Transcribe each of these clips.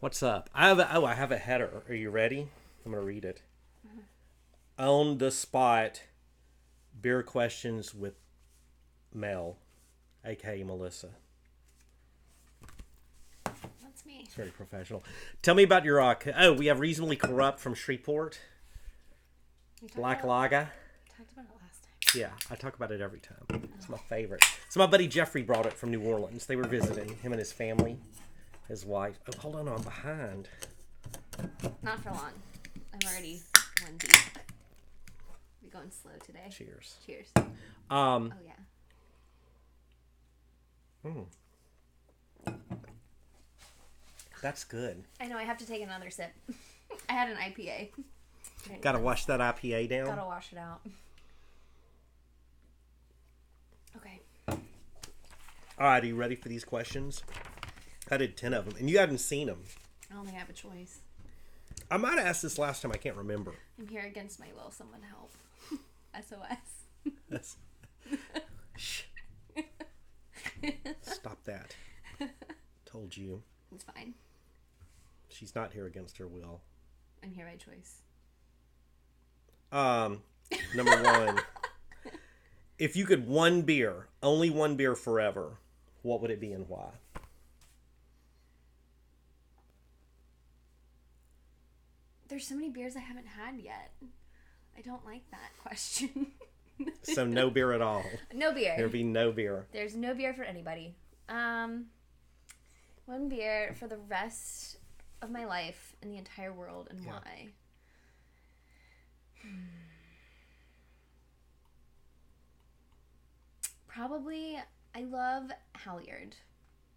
What's up? I have a header. Are you ready? I'm gonna read it. On the spot, beer questions with Mel, aka Melissa. That's me. It's very professional. Tell me about your. We have reasonably corrupt from Shreveport. Black Lager. Talked about it last time. Yeah, I talk about it every time. It's my favorite. So my buddy Jeffrey brought it from New Orleans. They were visiting, him and his family, his wife. Oh, hold on, I'm behind. Not for long. I'm already one deep. We're going slow today. Cheers. Cheers. Oh yeah. That's good. I know. I have to take another sip. I had an IPA. Gotta wash that IPA down. Gotta wash it out. Okay. All right, are you ready for these questions? I did 10 of them, and you haven't seen them. I don't think I have a choice. I might have asked this last time. I can't remember. I'm here against my will. Someone help. SOS. That's... Shh. Stop that. Told you. It's fine. She's not here against her will. I'm here by choice. Number one. If you could only one beer forever, what would it be and why? There's so many beers I haven't had yet. I don't like that question. So no beer at all. No beer. There'd be no beer. There's no beer for anybody. One beer for the rest of my life in the entire world, and why? Probably, I love Halyard.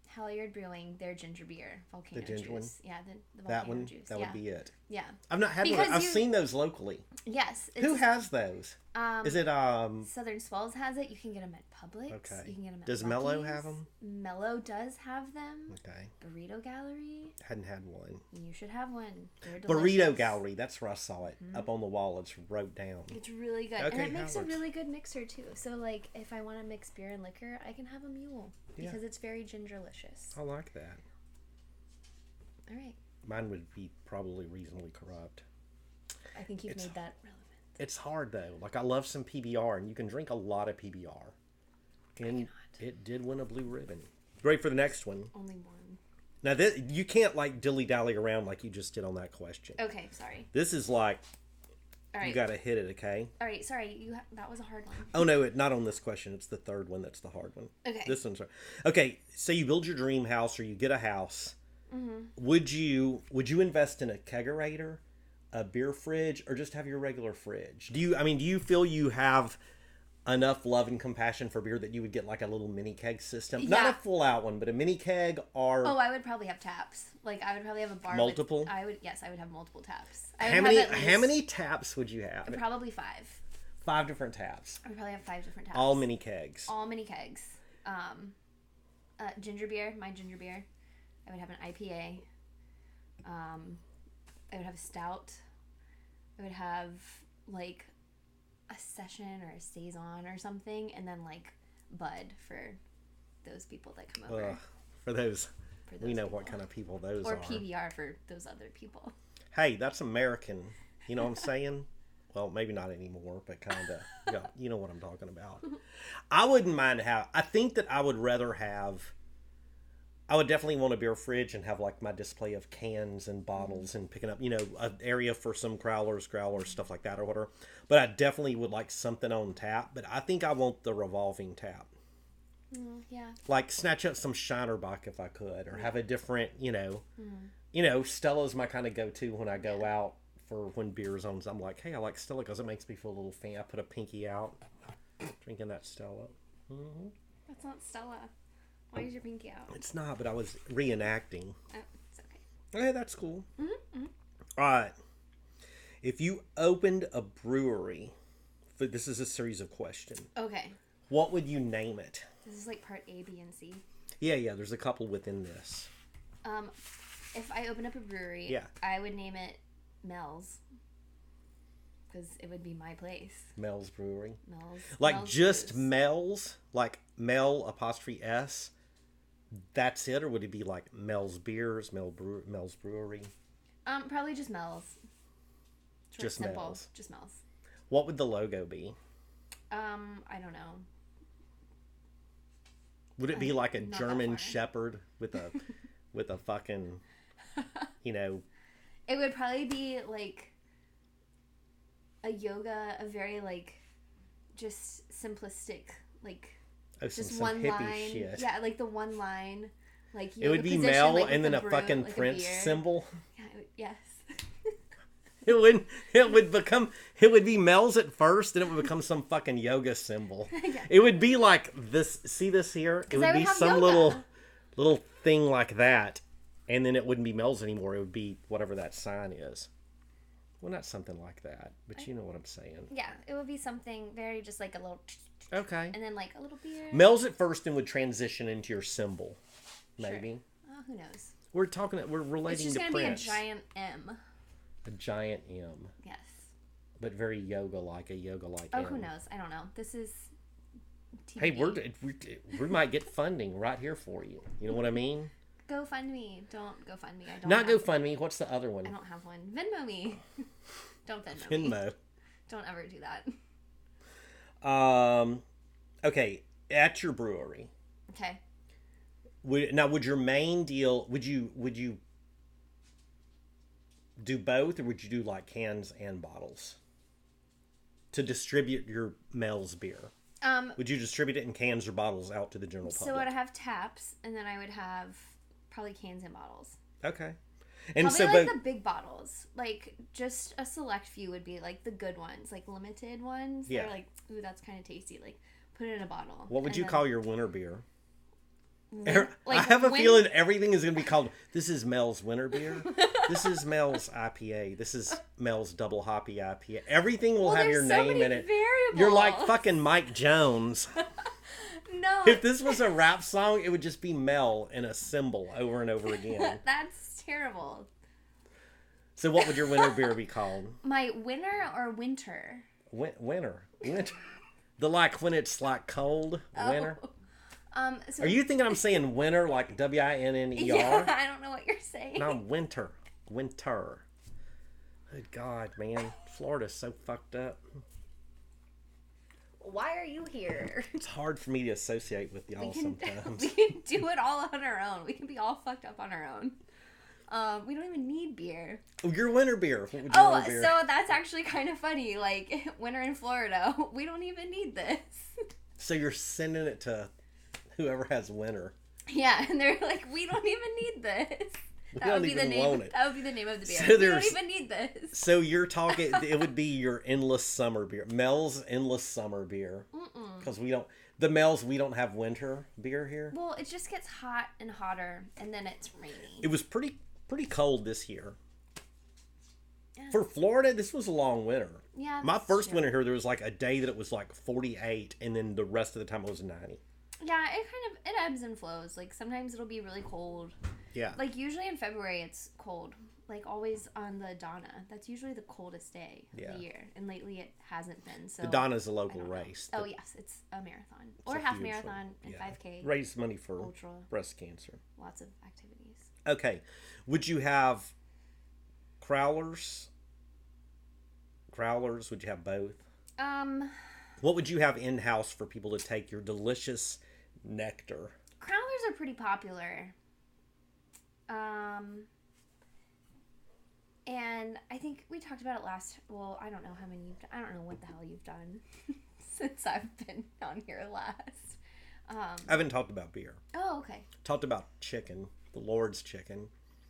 Halyard Brewing, their ginger beer, volcano The ginger juice. one? Yeah, the volcano That one? juice. That would be it. Yeah. I've not had Because one. I've seen those locally. Yes. Who has those? Is it Southern Swells has it. You can get them at Publix. Okay. You can get them at Does Lucky's. Mellow have them? Mellow does have them. Okay. Burrito Gallery. Hadn't had one. You should have one. They're Burrito delicious. Gallery. That's where I saw it. Up on the wall. It's wrote down. It's really good. Okay, and it makes a Howard's. really good mixer, too. So, like, if I want to mix beer and liquor, I can have a mule. Yeah. Because it's very gingerlicious. I like that. All right. Mine would be probably reasonably corrupt. I think you've It's- made that relevant. It's hard though. Like I love some PBR, and you can drink a lot of PBR. And it did win a blue ribbon. Ready for the next one? Only one. Now this, you can't like dilly dally around like you just did on that question. Okay, sorry. This is like All right. you got to hit it, okay? All right, sorry. That was a hard one. Oh no, not on this question. It's the third one that's the hard one. Okay. This one's hard. Okay. So you build your dream house or you get a house. Mm-hmm. Would you invest in a kegerator, a beer fridge, or just have your regular fridge? Do you feel you have enough love and compassion for beer that you would get like a little mini keg system? Yeah. Not a full out one, but a mini keg or Oh, I would probably have taps. Like, I would probably have a bar. Multiple? I would have multiple taps. how many taps would you have? Probably 5. 5 different taps. I would probably have 5 different taps. All mini kegs. All mini kegs. Ginger beer, my ginger beer. I would have an IPA. I would have a stout. I would have like a session or a saison or something, and then like Bud for those people that come over. For those we know people. what kind of people those Or are. PBR for those other people. Hey, that's American. You know what I'm saying? Well, maybe not anymore, but kind of. Yeah, you know what I'm talking about. I wouldn't mind I think that I would rather have. I would definitely want a beer fridge and have like my display of cans and bottles and picking up, an area for some growlers, stuff like that or whatever. But I definitely would like something on tap. But I think I want the revolving tap. Yeah. Like snatch up some Shinerbach if I could, or have a different, Stella's my kind of go-to when I go out for when beer's on. I'm like, hey, I like Stella because it makes me feel a little fan. I put a pinky out, drinking that Stella. Mm-hmm. That's not Stella. Why is your pinky out? It's not, but I was reenacting. Oh, it's okay. Hey, that's cool. All right. If you opened a brewery, this is a series of questions. Okay. What would you name it? This is like part A, B, and C. Yeah. There's a couple within this. If I opened up a brewery, I would name it Mel's. Because it would be my place. Mel's Brewery. Mel's. Like Mel's just Brews. Mel's? Like Mel apostrophe S? That's it, or would it be like Mel's Beers, Mel's Brewery? Probably just Mel's. Short, Just simple. Mel's. Just Mel's. What would the logo be? I don't know. Would it be like a Not that German far. Shepherd with a fucking, you know? It would probably be like a very like just simplistic, like Oh, just some one hippie line. shit. Yeah, like the one line. Like It would be position, Mel like, and with then the a brew, fucking like a Prince beer. symbol. Yeah, yes. It would be Mel's at first, then it would become some fucking yoga symbol. Yeah. It would be like this. See this here? It would I would be have some yoga. little thing like that, and then it wouldn't be Mel's anymore. It would be whatever that sign is. Well, not something like that, but you know what I'm saying. Yeah, it would be something very just like a little, Okay. and then like a little beer. Mel's at first and would transition into your symbol, Sure. maybe. Who knows? We're It's relating just to gonna Prince. be a giant M. A giant M, Yes. but very yoga-like, a yoga-like Oh, M. who knows? I don't know. This is. Hey, TBD. we might get funding right here for you. You know what I mean? Go fund me. Don't go fund me. I don't. Not have, GoFundMe. What's the other one? I don't have one. Venmo me. Don't Venmo me. Venmo. Don't ever do that. Okay, at your brewery, Okay. would your main deal? Would you do both, or would you do like cans and bottles to distribute your Mel's beer? Would you distribute it in cans or bottles out to the general public? So I'd have taps, and then I would have probably cans and bottles. Okay. And Probably so, like but the big bottles. Like just a select few would be like the good ones, like limited ones. Yeah. They're like, ooh, that's kind of tasty. Like put it in a bottle. what would And you then- call your winter beer? Like, I have a when- feeling everything is going to be called, this is Mel's winter beer. This is Mel's IPA. This is Mel's double hoppy IPA. Everything will Well, have your there's so name many in it. variables. You're like fucking Mike Jones. No. If this was a rap song, it would just be Mel and a symbol over and over again. That's terrible. So what would your winter beer be called? My winter or winter? Winter. The like when it's like cold, winter. So Are you thinking I'm saying winter like WINNER? Yeah, I don't know what you're saying. No, winter. Winter. Good God, man. Florida's so fucked up. Why are you here? It's hard for me to associate with y'all sometimes. We can do it all on our own. We can be all fucked up on our own. We don't even need beer. Oh, your winter beer. What would your Oh, winter beer? so that's actually kind of funny. Like, winter in Florida, we don't even need this. So you're sending it to whoever has winter. Yeah, and they're like, we don't even need this. That don't would be the even name. want it. That would be the name of the beer. So We don't there's- even need this. So you're talking, it would be your endless summer beer. Mel's endless summer beer. Because we don't have winter beer here. Well, it just gets hot and hotter, and then it's rainy. It was pretty cold this year. Yeah. For Florida, this was a long winter. Yeah. My that's first true. winter here, there was like a day that it was like 48, and then the rest of the time it was 90. Yeah, it ebbs and flows. Like sometimes it'll be really cold. Yeah. Like usually in February it's cold. Like always on the Donna. That's usually the coldest day of Yeah. the year. And lately it hasn't been. So The Donna's a I local don't know. race. Oh that yes, it's a marathon. It's Or a half huge one. marathon and Yeah. 5K. Raise money for Ultra. breast cancer. Lots of activities. Okay. Would you have crowlers? Crowlers? Would you have both? What would you have in-house for people to take your delicious nectar? Crowlers are pretty popular. And I think we talked about it last. Well, I don't know how many you've done. I don't know what the hell you've done since I've been on here last. I haven't talked about beer. Oh, okay. Talked about chicken. The Lord's chicken.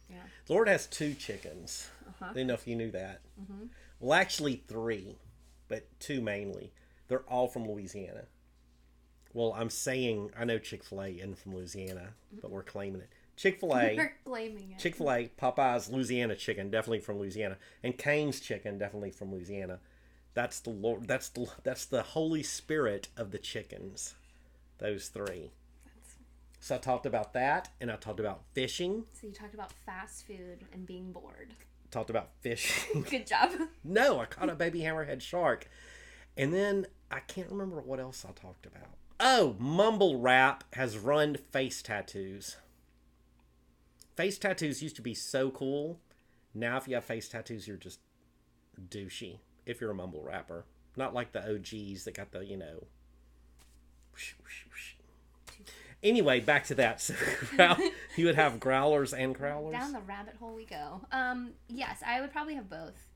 Yeah. The Lord has 2 chickens. Uh-huh. I didn't know if you knew that. Mm-hmm. Well, actually 3, but 2 mainly. They're all from Louisiana. Well, I'm saying I know Chick-fil-A isn't from Louisiana, but we're claiming it. Chick-fil-A, We're claiming it. Chick-fil-A, Popeye's Louisiana chicken, definitely from Louisiana, and Cane's chicken, definitely from Louisiana. That's the Lord. That's the Holy Spirit of the chickens. Those 3. So I talked about that, and I talked about fishing. So you talked about fast food and being bored. Talked about fishing. Good job. No, I caught a baby hammerhead shark. And then I can't remember what else I talked about. Oh, mumble rap has run face tattoos. Face tattoos used to be so cool. Now, if you have face tattoos, you're just douchey. If you're a mumble rapper, not like the OGs that got the whoosh, whoosh, whoosh. Anyway, back to that. So you would have growlers and crowlers. Down the rabbit hole we go. Yes, I would probably have both.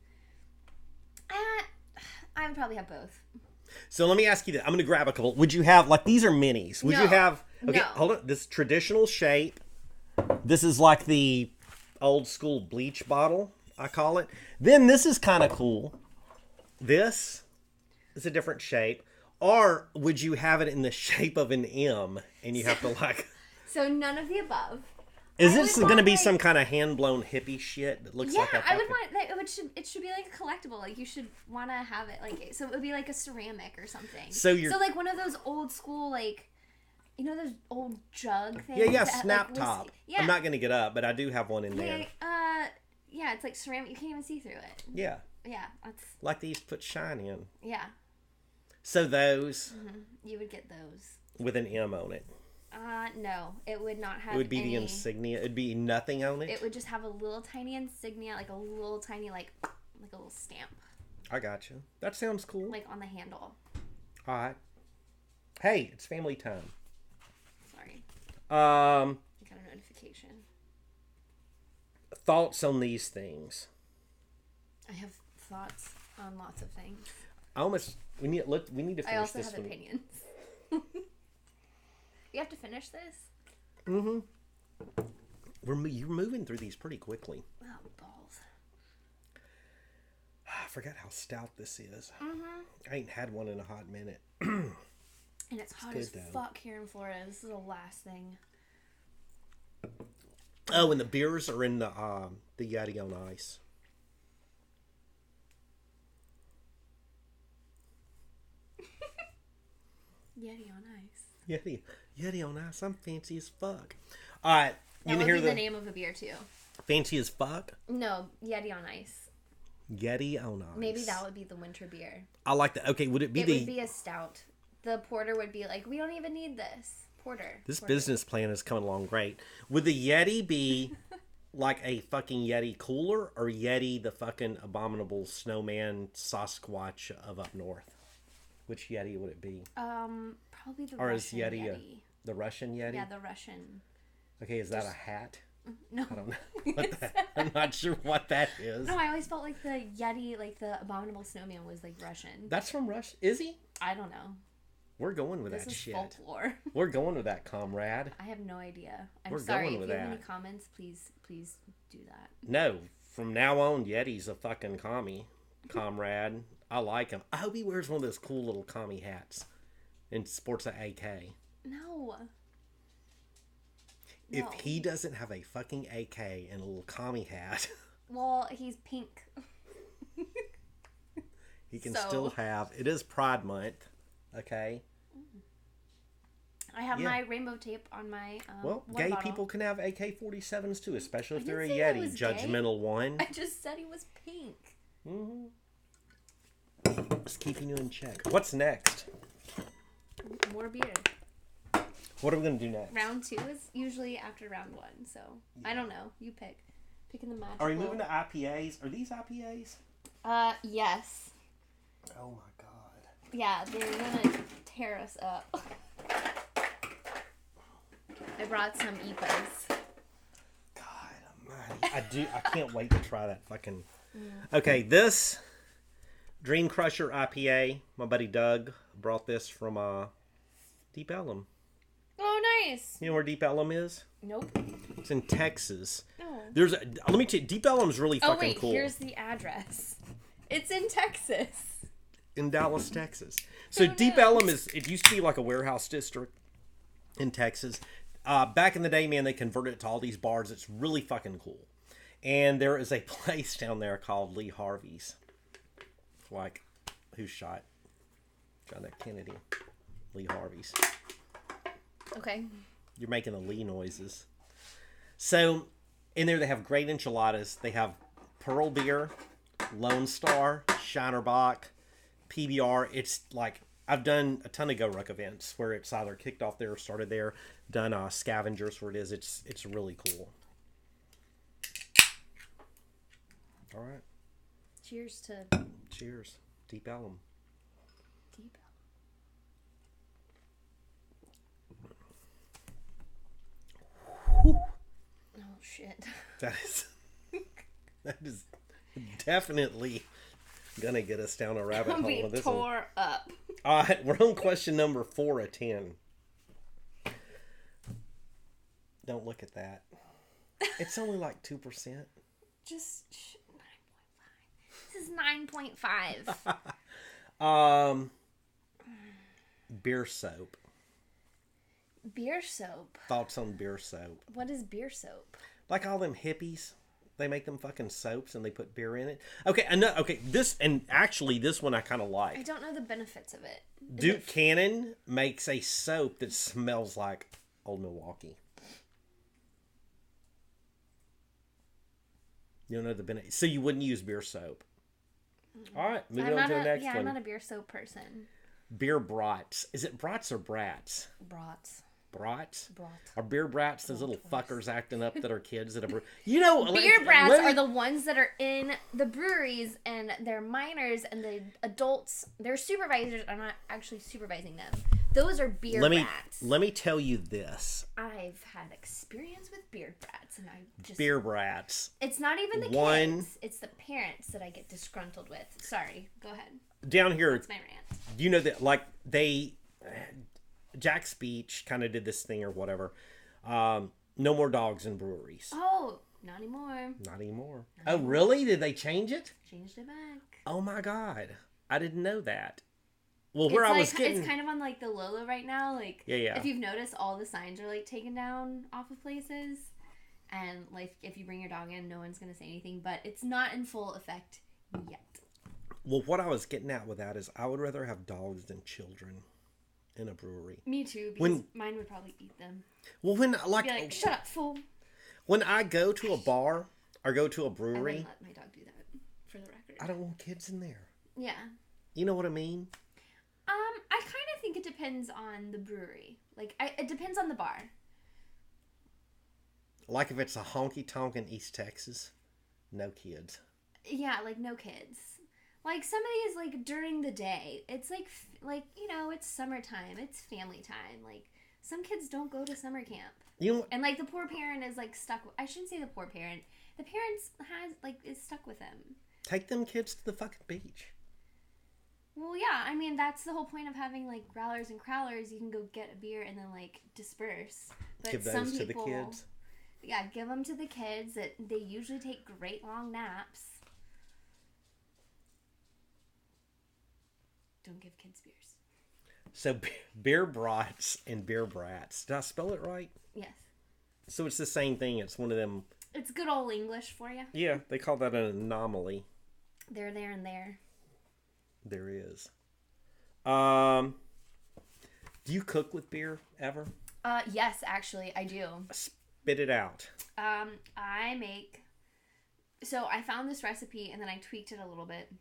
I would probably have both. So let me ask you this. I'm going to grab a couple. Would you have, like, these are minis. Would you have, okay, No. hold on. This traditional shape. This is like the old school bleach bottle, I call it. Then this is kind of cool. This is a different shape. Or would you have it in the shape of an M and you have to like... So none of the above. Is this going to be some kind of hand-blown hippie shit that looks like a I would want that. It should be like a collectible. Like you should want to have it like so. It would be like a ceramic or something. So like one of those old school like, you know those old jug things. Yeah, that, snap like, top. Yeah. I'm not going to get up, but I do have one in there. Yeah, it's like ceramic. You can't even see through it. Yeah. Yeah, that's like they used to put shine in. Yeah. So those. Mm-hmm. You would get those with an M on it. No, it would not have. It would be the insignia. It'd be nothing on it. It would just have a little tiny insignia, like a little tiny, like a little stamp. I got you. That sounds cool. Like on the handle. All right. Hey, it's family time. Sorry. I got a notification. Thoughts on these things? I have thoughts on lots of things. We need to finish this. I also have opinions. You have to finish this? Mm-hmm. You're moving through these pretty quickly. Oh, balls. I forgot how stout this is. Mm-hmm. I ain't had one in a hot minute. And it's hot as though. fuck here in Florida. This is the last thing. Oh, and the beers are in the Yeti on ice. Yeti on ice. Yeti on ice. I'm fancy as fuck. All right, That would be the name of a beer too. Fancy as fuck. No, Yeti on ice. Yeti on ice. Maybe that would be the winter beer. I like that. Okay, would it be It would be a stout. The porter would be like, we don't even need this porter. This business plan is coming along great. Would the Yeti be like a fucking Yeti cooler, or Yeti the fucking abominable snowman Sasquatch of up north? Which Yeti would it be? Probably the or Russian is Yeti. The Russian Yeti? Yeah, the Russian. Okay, is that a hat? No. I don't know. I'm not sure what that is. No, I always felt like the Yeti, like the abominable snowman, was like Russian. That's from Russia. Is he? I don't know. We're going with This that is shit. folklore. We're going with that, comrade. I have no idea. I'm We're sorry. going If with you have that. any comments, please do that. No, from now on, Yeti's a fucking comrade. I like him. I hope he wears one of those cool little commie hats and sports an AK. No. If he doesn't have a fucking AK and a little commie hat, well, he's pink. he can still have. It is Pride Month, okay? I have my rainbow tape on my. Well, water gay bottle. people can have AK-47s too, especially if they're a didn't say he Yeti, was judgmental one. I just said he was pink. Mm-hmm. Just keeping you in check. What's next? More beer. What are we gonna do next? Round 2 is usually after round 1, so I don't know. You pick. Picking the magical. Are we moving to IPAs? Are these IPAs? Yes. Oh my god. Yeah, they're gonna tear us up. I brought some IPAs. God almighty. I can't wait to try that fucking... Okay, this Dream Crusher IPA, my buddy Doug brought this from Deep Ellum. Oh, nice. You know where Deep Ellum is? Nope. It's in Texas. No. Let me tell you, Deep Ellum's really fucking cool. Here's the address. It's in Texas. In Dallas, Texas. So Deep Ellum it used to be like a warehouse district in Texas. Back in the day, man, they converted it to all these bars. It's really fucking cool. And there is a place down there called Lee Harvey's. Like, who shot John F. Kennedy? Lee Harvey's. Okay. You're making the Lee noises. So, in there they have great enchiladas. They have Pearl Beer, Lone Star, Shinerbach, PBR. It's like, I've done a ton of Go Ruck events where it's either kicked off there or started there. Done scavengers where it is. It's really cool. All right. Cheers to Cheers. Deep Ellum. Deep Whew. Oh shit. That is definitely gonna get us down a rabbit hole with this one. Tore up. All right, we're on question number 4 of 10. Don't look at that. It's only like 2%. Just 9.5. This is 9.5. Beer soap. Beer soap. Thoughts on beer soap? What is beer soap? Like all them hippies, they make them fucking soaps and they put beer in it. Okay, I know. Okay, this one I kind of like. I don't know the benefits of it. Duke Cannon makes a soap that smells like Old Milwaukee. You don't know the benefit, so you wouldn't use beer soap. All right, moving on to the next one. I'm not a beer soap person. Beer brats. Is it brats or brats? Brats. Brats? Brat. Are beer brats those little fuckers acting up that are kids that are... You know... Beer brats are the ones that are in the breweries and they're minors and the adults, their supervisors are not actually supervising them. Those are beer brats. Let me tell you this. I've had experience with beer brats and I just... Beer brats. It's not even the kids. It's the parents that I get disgruntled with. Sorry. Go ahead. Down here... That's my rant. You know that, like, they... Jack Speech kind of did this thing or whatever. No more dogs in breweries. Oh, not anymore. Not anymore. Oh, really? Did they change it? Changed it back. Oh my God. I didn't know that. Well, where I was getting... It's kind of on, like, the Lolo right now. Like, yeah. If you've noticed, all the signs are, like, taken down off of places. And, like, if you bring your dog in, no one's going to say anything. But it's not in full effect yet. Well, what I was getting at with that is I would rather have dogs than children in a brewery. Me too, because mine would probably eat them. Well, when, like... Be like, shut up, fool. When I go to a bar or go to a I brewery... wouldn't let my dog do that, for the record. I don't want kids in there. Yeah. You know what I mean? I kind of think it depends on the brewery. Like, it depends on the bar. Like if it's a honky-tonk in East Texas, no kids. Yeah, like, no kids. Like, some of these, like, during the day, it's like, you know, it's summertime. It's family time. Like, some kids don't go to summer camp. You know, and, like, the poor parent is, like, stuck. I shouldn't say the poor parent. The parents is stuck with them. Take them kids to the fucking beach. Well, yeah. I mean, that's the whole point of having, like, growlers and crowlers. You can go get a beer and then, like, disperse. But give those to the kids. Yeah, give them to the kids. They usually take great long naps. Don't give kids beers. So, beer brats and beer brats. Did I spell it right? Yes. So, it's the same thing. It's one of them... It's good old English for you. Yeah, they call that an anomaly. There and there. There is. Do you cook with beer ever? Yes, actually, I do. Spit it out. I make... So, I found this recipe and then I tweaked it a little bit.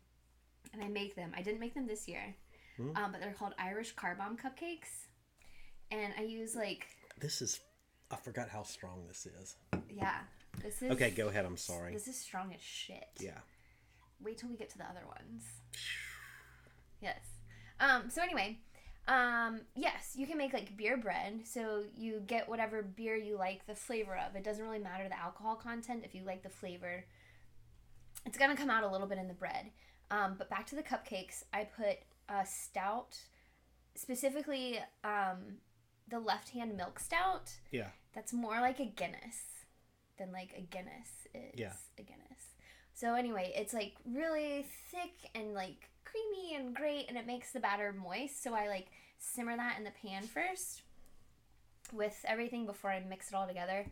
And I make them. I didn't make them this year. But they're called Irish Car Bomb cupcakes. And I use, like... This is... I forgot how strong this is. Yeah. This is... Okay, go ahead. I'm sorry. This is strong as shit. Yeah. Wait till we get to the other ones. Yes. So anyway... yes, you can make, like, beer bread. So you get whatever beer you like the flavor of. It doesn't really matter the alcohol content. If you like the flavor, it's going to come out a little bit in the bread. But back to the cupcakes, I put a stout, specifically the left-hand milk stout. Yeah. That's more like a Guinness than like a Guinness is a Guinness. So anyway, it's like really thick and like creamy and great, and it makes the batter moist. So I like simmer that in the pan first with everything before I mix it all together.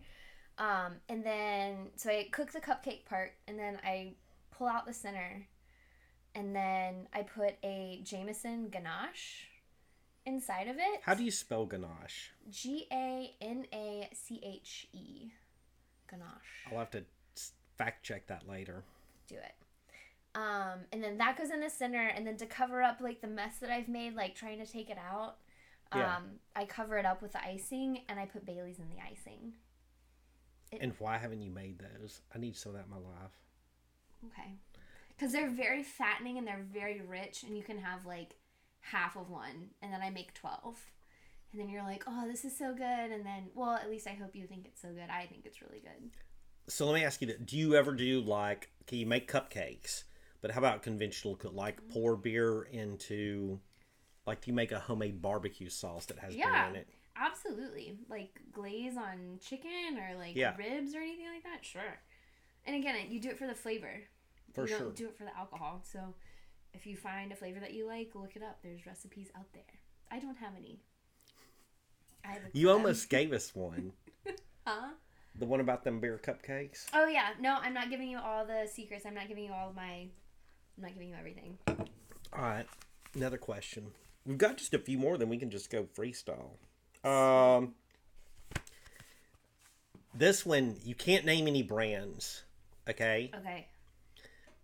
And then, so I cook the cupcake part, and then I pull out the center. And then I put a Jameson ganache inside of it. How do you spell ganache? Ganache. Ganache. I'll have to fact check that later. Do it. And then that goes in the center, and then to cover up like the mess that I've made, like trying to take it out, I cover it up with the icing, and I put Bailey's in the icing. And why haven't you made those? I need some of that in my life. Okay. Because they're very fattening and they're very rich, and you can have like half of one, and then I make 12. And then you're like, oh, this is so good. And then, well, at least I hope you think it's so good. I think it's really good. So let me ask you, do you ever do like, can you make cupcakes? But how about conventional, like pour beer into, like do you make a homemade barbecue sauce that has beer in it? Absolutely. Like glaze on chicken or like ribs or anything like that? Sure. And again, you do it for the flavor. You don't do it for the alcohol. So if you find a flavor that you like, look it up. There's recipes out there. I don't have any. You almost gave us one. Huh? The one about them beer cupcakes? Oh, yeah. No, I'm not giving you all the secrets. I'm not giving you I'm not giving you everything. All right. Another question. We've got just a few more, then we can just go freestyle. This one, you can't name any brands, okay? Okay.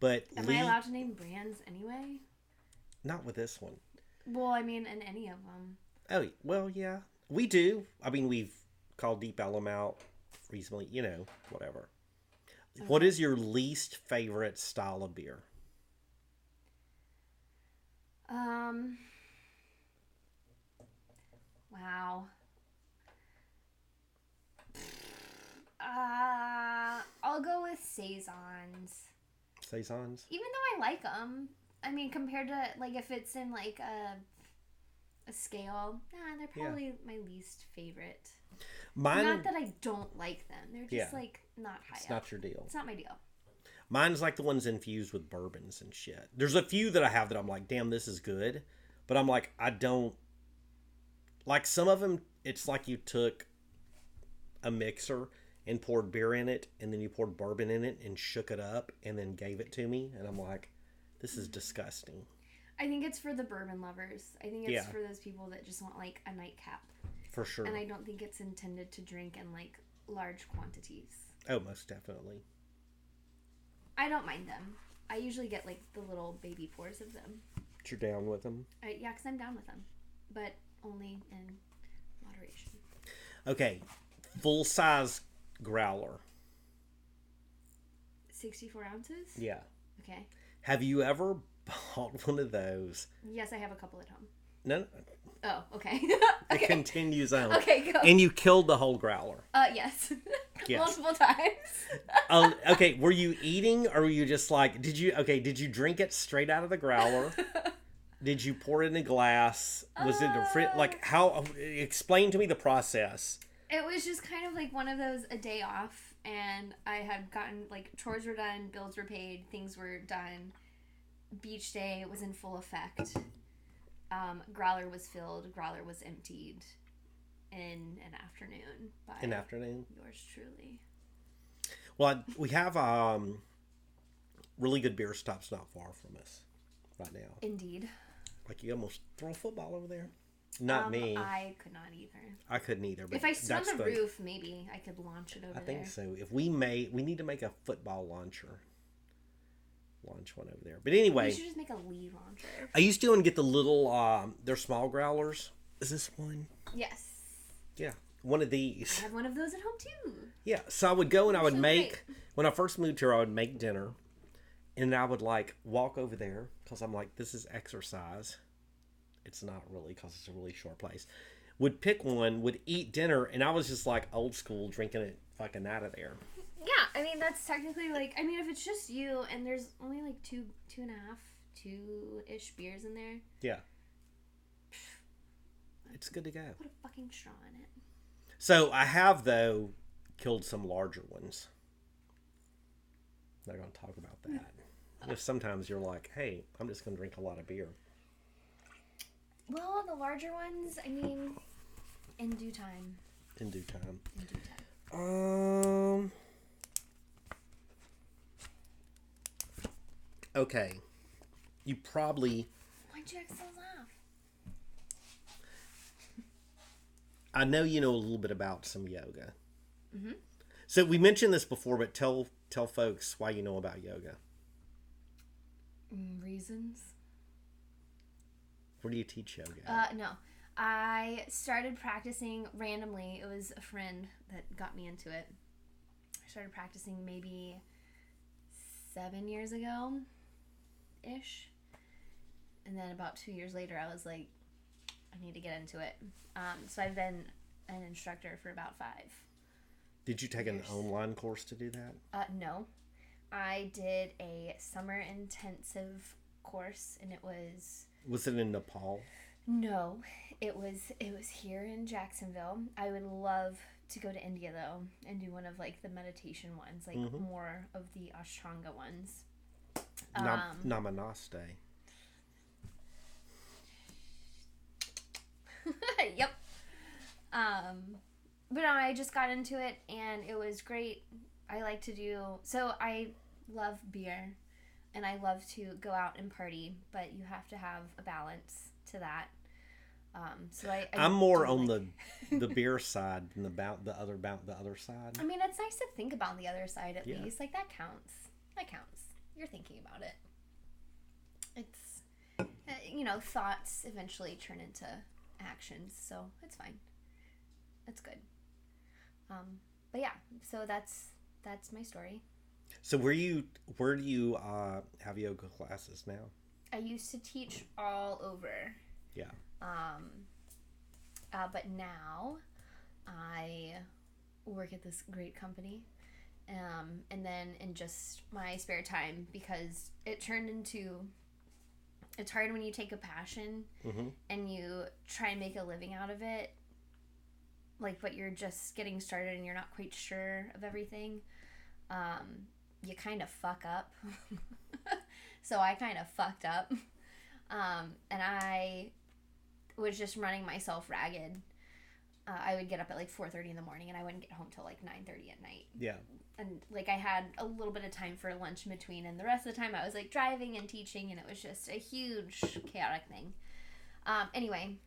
But am I allowed to name brands anyway? Not with this one. Well, I mean, in any of them. Oh, well, yeah. We do. I mean, we've called Deep Ellum out recently, whatever. Okay. What is your least favorite style of beer? Wow. I'll go with Saisons. Saisons? Even though I like them. I mean, compared to, like, if it's in, like, a scale, they're probably my least favorite. Not that I don't like them. They're just, like, not high up. It's not your deal. It's not my deal. Mine's like the ones infused with bourbons and shit. There's a few that I have that I'm like, damn, this is good. But I'm like, I don't... Like, some of them, it's like you took a mixer and poured beer in it, and then you poured bourbon in it and shook it up and then gave it to me. And I'm like, this is disgusting. I think it's for the bourbon lovers. I think it's for those people that just want, like, a nightcap. For sure. And I don't think it's intended to drink in, like, large quantities. Oh, most definitely. I don't mind them. I usually get, like, the little baby pours of them. But you're down with them? Yeah, because I'm down with them. But only in moderation. Okay. Full-size growler. 64 ounces? Yeah. Okay. Have you ever bought one of those? Yes, I have a couple at home. No. Oh, okay. It continues on. Okay, go. And you killed the whole growler. Yes. Multiple times. Okay. Were you eating, or were you just like, did you drink it straight out of the growler? Did you pour it in a glass? Was it how, explain to me the process. It was just kind of like one of those, a day off, and I had gotten, like, chores were done, bills were paid, things were done. Beach day was in full effect. Growler was filled, growler was emptied in an afternoon by yours truly. Well, we have really good beer stops not far from us right now. Indeed. Like, you almost throw a football over there. Not me. I could not either. I couldn't either. But if I stood on the roof, maybe I could launch it over there. I think so. If we need to make a football launcher. Launch one over there. But anyway. We should just make a Lee launcher. I used to get the little, they're small growlers. Is this one? Yes. Yeah. One of these. I have one of those at home too. Yeah. So I would go and I would make, when I first moved here, I would make dinner. And I would, like, walk over there because I'm like, this is exercise. It's not really, because it's a really short place. Would pick one, would eat dinner, and I was just like old school, drinking it fucking out of there. Yeah, I mean, that's technically like, I mean, if it's just you and there's only like two and a half, 2-ish beers in there. Yeah. It's good to go. Put a fucking straw in it. So I have, though, killed some larger ones. Not going to talk about that. If sometimes you're like, hey, I'm just going to drink a lot of beer. Well, the larger ones, I mean, in due time. In due time. In due time. Okay. You probably... Why'd you X those off? I know you know a little bit about some yoga. Mm-hmm. So we mentioned this before, but tell folks why you know about yoga. Reasons. Where do you teach yoga? No. I started practicing randomly. It was a friend that got me into it. I started practicing maybe 7 years ago-ish. And then about 2 years later, I was like, I need to get into it. So I've been an instructor for about 5 years. Did you take an online course to do that? No. I did a summer intensive course, and it was... Was it in Nepal? No. It was here in Jacksonville. I would love to go to India, though, and do one of, like, the meditation ones, like, more of the Ashtanga ones. Namaste. Yep. But I just got into it, and it was great. I love beer, and I love to go out and party, but you have to have a balance to that. I'm more on the beer side than the other side. I mean, it's nice to think about the other side at least. Like, that counts. That counts. You're thinking about it. It's, thoughts eventually turn into actions, so it's fine. It's good. But yeah, so that's my story. So where do you have yoga classes now? I used to teach all over. Yeah. But now I work at this great company. And then in just my spare time, because it's hard when you take a passion and you try and make a living out of it, like, but you're just getting started and you're not quite sure of everything. You kind of fuck up. So I kind of fucked up. And I was just running myself ragged. I would get up at like 4:30 in the morning, and I wouldn't get home till like 9:30 at night. Yeah. And like, I had a little bit of time for lunch in between, and the rest of the time I was like driving and teaching, and it was just a huge chaotic thing. Anyway,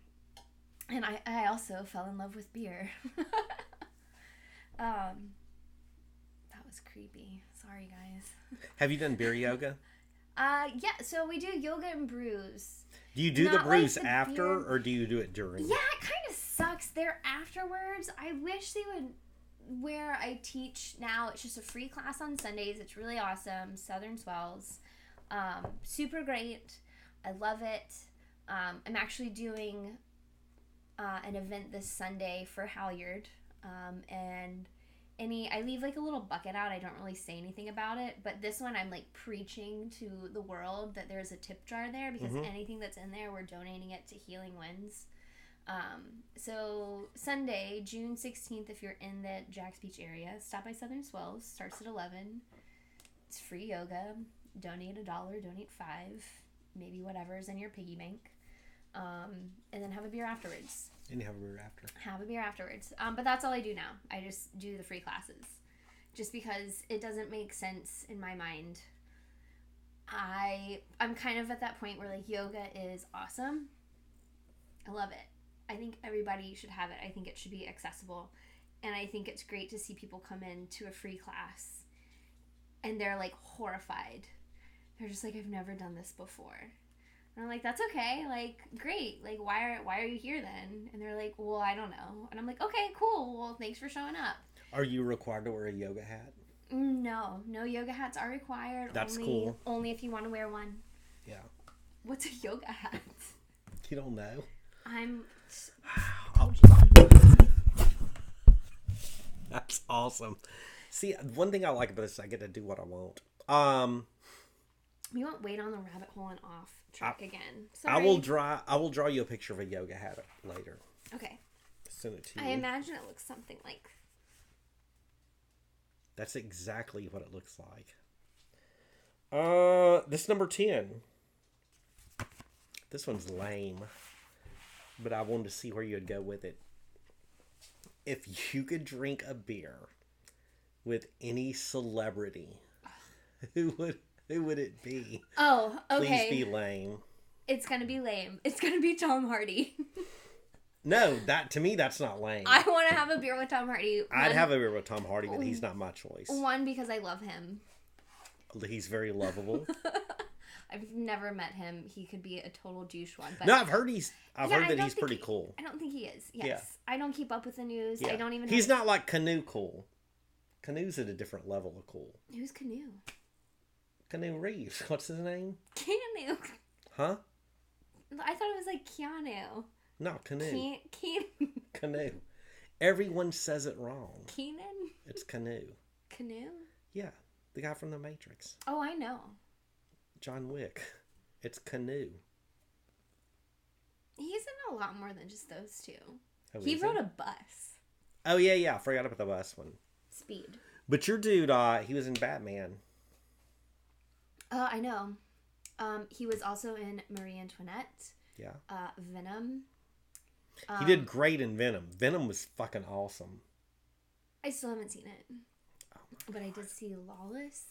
and I also fell in love with beer. That was creepy. Sorry, guys. Have you done beer yoga? Yeah, so we do yoga and brews. Do you do the brews like the after, beer. or do you do it during? Yeah, it kind of sucks. They're afterwards. I wish they would. Where I teach now, it's just a free class on Sundays. It's really awesome. Southern Swells. Super great. I love it. I'm actually doing an event this Sunday for Halyard. And I leave like a little bucket out. I don't really say anything about it. But this one, I'm like preaching to the world that there's a tip jar there, because anything that's in there, we're donating it to Healing Winds. So Sunday, June 16th, if you're in the Jacks Beach area, stop by Southern Swells. Starts at 11. It's free yoga. Donate $1, donate $5, maybe whatever's in your piggy bank. And then have a beer afterwards. And you have a beer after. Have a beer afterwards. But that's all I do now. I just do the free classes. Just because it doesn't make sense in my mind. I'm kind of at that point where, like, yoga is awesome. I love it. I think everybody should have it. I think it should be accessible. And I think it's great to see people come in to a free class and they're like horrified. They're just like, I've never done this before. And I'm like, that's okay. Like, great. Like, why are you here then? And they're like, well, I don't know. And I'm like, okay, cool. Well, thanks for showing up. Are you required to wear a yoga hat? No yoga hats are required. That's cool. Only if you want to wear one. Yeah. What's a yoga hat? You don't know? That's awesome. See, one thing I like about this is I get to do what I want. We won't wait on the rabbit hole and off track again. Sorry. I will draw you a picture of a yoga hat later. Okay. Send it to you. I imagine it looks something like. That's exactly what it looks like. This number 10. This one's lame, but I wanted to see where you'd go with it. If you could drink a beer with any celebrity, who would it be? Oh, okay. Please be lame. It's gonna be lame. It's gonna be Tom Hardy. No, to me that's not lame. I want to have a beer with Tom Hardy. I'd have a beer with Tom Hardy, but he's not my choice. One, because I love him. He's very lovable. I've never met him. He could be a total douche one. But no, I've heard that he's pretty cool. I don't think he is. Yes. Yeah. I don't keep up with the news. Yeah. I don't even. He's not like Canoe cool. Canoe's at a different level of cool. Who's Canoe? Canoe Reeves. What's his name? Keanu. Huh? I thought it was like Keanu. No, Canoe. Keanu. Canoe. Everyone says it wrong. Keenan? It's Canoe. Canoe? Yeah. The guy from The Matrix. Oh, I know. John Wick. It's Canoe. He's in a lot more than just those two. Oh, he rode a bus. Oh, yeah. I forgot about the bus one. Speed. But your dude, he was in Batman. I know. He was also in Marie Antoinette. Yeah. Venom. He did great in Venom. Venom was fucking awesome. I still haven't seen it. Oh but I did see Lawless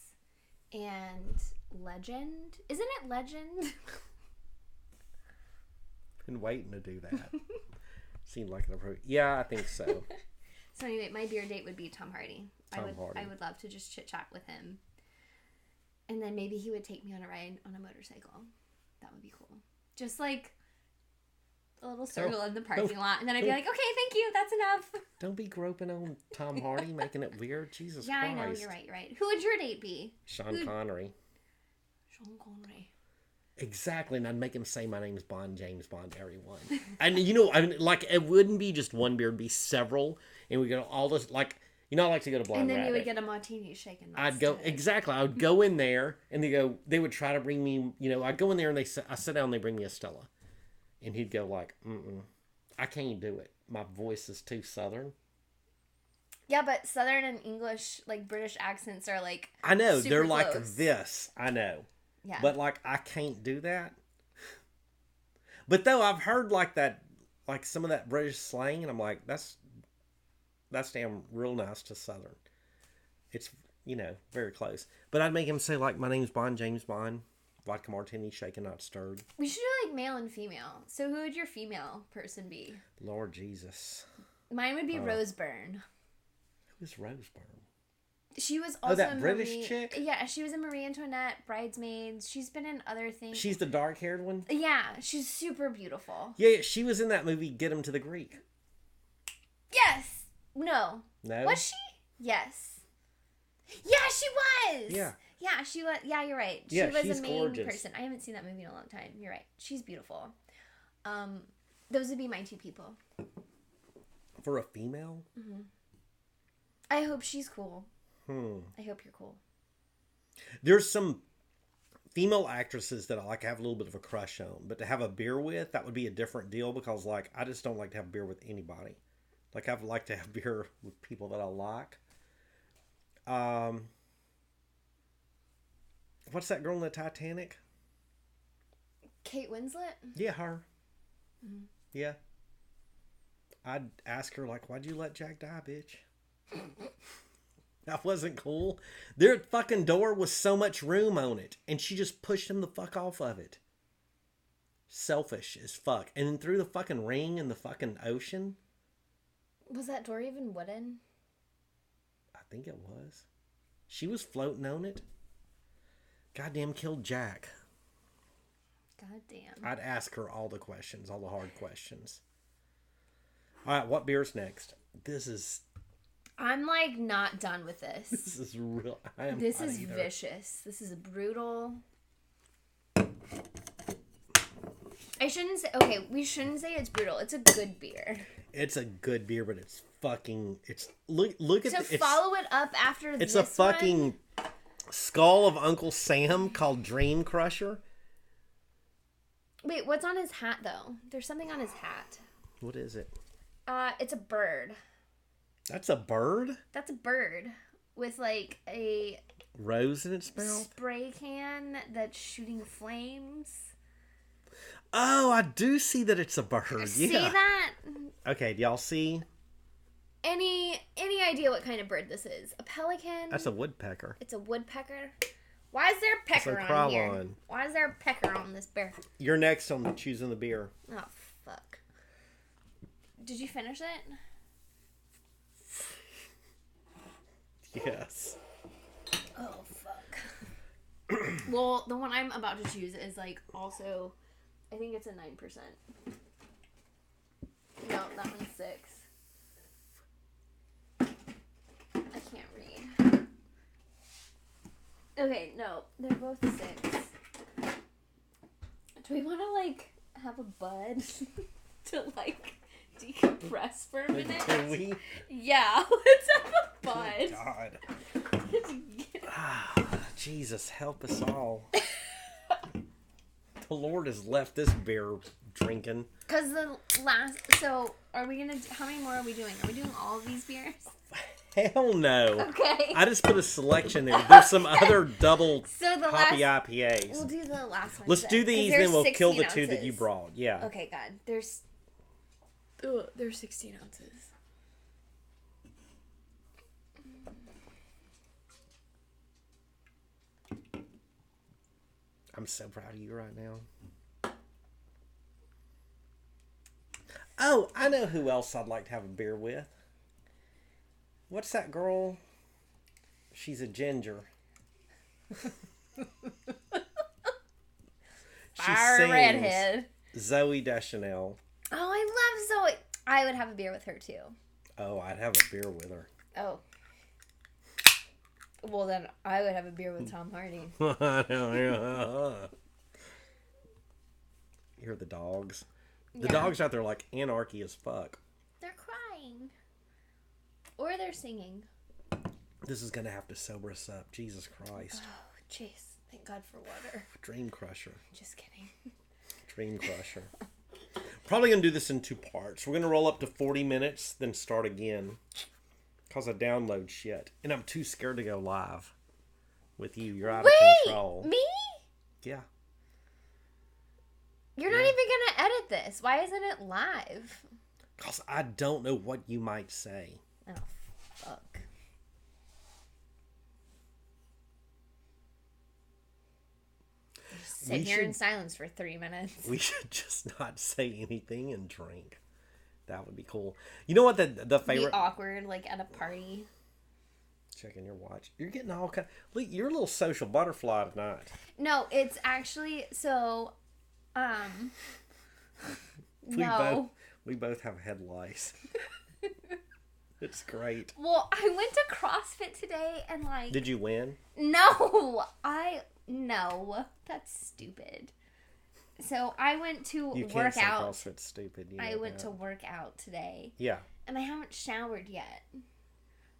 and Legend. Isn't it Legend? Been waiting to do that. Seemed like an approach. Yeah, I think so. So anyway, my beer date would be Tom Hardy. Tom Hardy. I would love to just chit chat with him. And then maybe he would take me on a ride on a motorcycle. That would be cool. Just like a little circle in the parking lot. And then I'd be like, okay, thank you. That's enough. Don't be groping on Tom Hardy, making it weird. Jesus yeah, Christ. I know. You're right. Who would your date be? Sean Connery. Sean Connery. Exactly. And I'd make him say my name's Bond, James Bond, everyone. And you know, I mean, like, it wouldn't be just one beer, it'd be several. And we go all this, like, you know, I like to go to Blind And then Rabbit. you would get a martini shaken. I'd go, exactly. I would go in there and they would try to bring me, you know, I'd go in there and I sit down and they bring me a Stella. And he'd go like, I can't do it. My voice is too Southern. Yeah, but Southern and English, like British accents are like I know. super They're close. like this. I know. Yeah. But like, I can't do that. But though I've heard like that, like some of that British slang and I'm like, that's damn real nice to Southern. It's, you know, very close. But I'd make him say like, my name's Bond, James Bond. Vodka martini, shaken, not stirred. We should do like male and female. So who would your female person be? Lord Jesus. Mine would be Rose Byrne. Who's Rose Byrne? She was also that in British chick? Yeah, she was in Marie Antoinette, Bridesmaids. She's been in other things. She's the dark-haired one? Yeah, she's super beautiful. Yeah, she was in that movie, Get Him to the Greek. Yes. No. No? Was she? Yes. Yeah, she was. Yeah. Yeah, she was. Yeah, you're right. She Yeah, was she's a main gorgeous. person. I haven't seen that movie in a long time. You're right. She's beautiful. Those would be my two people. For a female? Mm-hmm. I hope she's cool. I hope you're cool. There's some female actresses that I like to have a little bit of a crush on, but to have a beer with, that would be a different deal because, like, I just don't like to have beer with anybody. Like, I like to have beer with people that I like. What's that girl in the Titanic? Kate Winslet? Yeah, her. Mm-hmm. Yeah. I'd ask her, like, why'd you let Jack die, bitch? That wasn't cool. Their fucking door was so much room on it, and she just pushed him the fuck off of it. Selfish as fuck. And then threw the fucking ring in the fucking ocean. Was that door even wooden? I think it was. She was floating on it. Goddamn killed Jack. Goddamn. I'd ask her all the questions, all the hard questions. All right, what beer's next? I'm like not done with this. This is real. This is vicious. This is brutal. I shouldn't say. Okay, we shouldn't say it's brutal. It's a good beer. It's a good beer, but it's fucking. It's look at. To follow it up after this. It's a fucking skull of Uncle Sam called Dream Crusher. Wait, what's on his hat though? There's something on his hat. What is it? It's a bird. That's a bird? That's a bird with like a rose in its mouth? Spray can that's shooting flames. Oh, I do see that it's a bird. See yeah. that? Okay, do y'all see? Any idea what kind of bird this is? A pelican? That's a woodpecker. It's a woodpecker. Why is there a pecker on here? Why is there a pecker on this bear? You're next on choosing the beer. Oh, fuck. Did you finish it? Yes. Oh, fuck. Well, the one I'm about to choose is like also, I think it's a 9%. No, that one's 6. I can't read. Okay, no, they're both 6. Do we want to like have a bud to like decompress for a minute? Do we? Yeah, let's have a bud. God. Jesus, help us all. The Lord has left this beer drinking. Because so are we gonna, how many more are we doing? Are we doing all of these beers? Hell no. Okay. I just put a selection there. There's some other double hoppy IPAs. We'll do the last one. Let's do these, then we'll kill the 2 that you brought. Yeah. Okay, God. There's 16 ounces. I'm so proud of you right now. Oh, I know who else I'd like to have a beer with. What's that girl? She's a ginger. Fire redhead. Zoe Deschanel. Oh, I love Zoe. I would have a beer with her too. Oh, I'd have a beer with her. Oh. Well, then I would have a beer with Tom Hardy. Hear the dogs. The dogs out there like anarchy as fuck. They're crying. Or they're singing. This is going to have to sober us up. Jesus Christ. Oh, jeez. Thank God for water. Dream Crusher. Just kidding. Dream Crusher. Probably going to do this in 2 parts. We're going to roll up to 40 minutes, then start again. Because I download shit. And I'm too scared to go live with you. You're out of control. Me? Yeah. You're not even going to edit this. Why isn't it live? Because I don't know what you might say. Oh, fuck. Just sit here in silence for 3 minutes. We should just not say anything and drink. That would be cool. You know what the favorite... Be awkward, like at a party. Checking your watch. You're getting all kind... Look, you're a little social butterfly tonight. No, it's actually... So, no. We both have head lice. It's great. Well, I went to CrossFit today and like... Did you win? No! No. That's stupid. So I went to you work can't out. say CrossFit's stupid. You know I went that. to work out today. Yeah. And I haven't showered yet.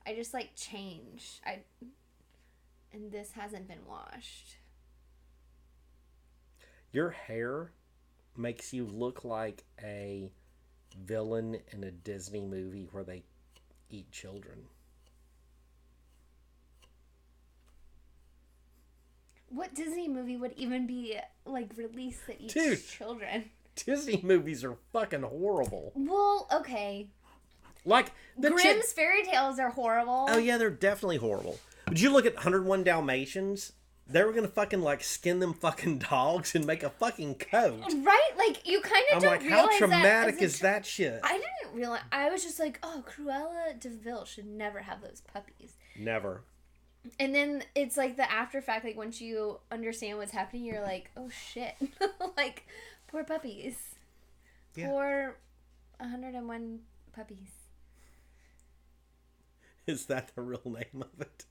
I just like changed. And this hasn't been washed. Your hair makes you look like a villain in a Disney movie where they eat children. What Disney movie would even be like released that eats children? Disney movies are fucking horrible. Well, okay. Like the Grimm's fairy tales are horrible. Oh yeah, they're definitely horrible. But you look at 101 Dalmatians, they were gonna fucking like skin them fucking dogs and make a fucking coat. Right? Like you kind of don't realize that. How traumatic is that shit? I didn't realize. I was just like, oh, Cruella de Vil should never have those puppies. Never. And then it's like the after fact, like once you understand what's happening, you're like, oh shit. Like, poor puppies. Yeah. Poor 101 puppies. Is that the real name of it?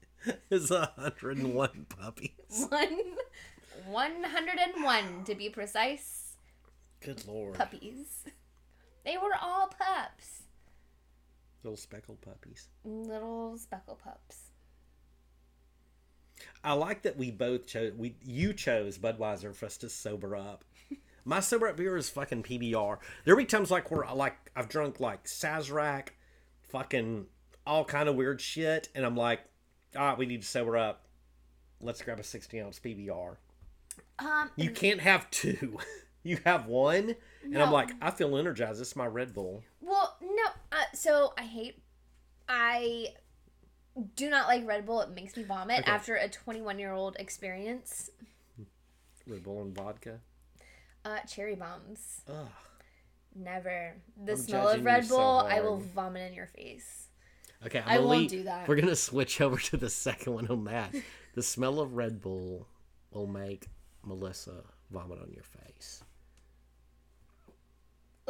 Is 101 puppies? 101 to be precise. Good Lord. Puppies. They were all pups. Little speckled puppies. Little speckle pups. I like that we both chose. You chose Budweiser for us to sober up. My sober up beer is fucking PBR. There'll be times like where I've drunk like Sazerac, fucking all kind of weird shit, and I'm like, all right, we need to sober up. Let's grab a 60-ounce PBR. You can't have 2. You have 1, and I'm like, I feel energized. This is my Red Bull. Well, no. So I do not like Red Bull. It makes me vomit after a 21-year-old experience. Red Bull and vodka? Cherry bombs. Ugh. Never. The smell of Red Bull, I will vomit in your face. Okay, I won't do that. We're going to switch over to the second one on that. The smell of Red Bull will make Melissa vomit on your face.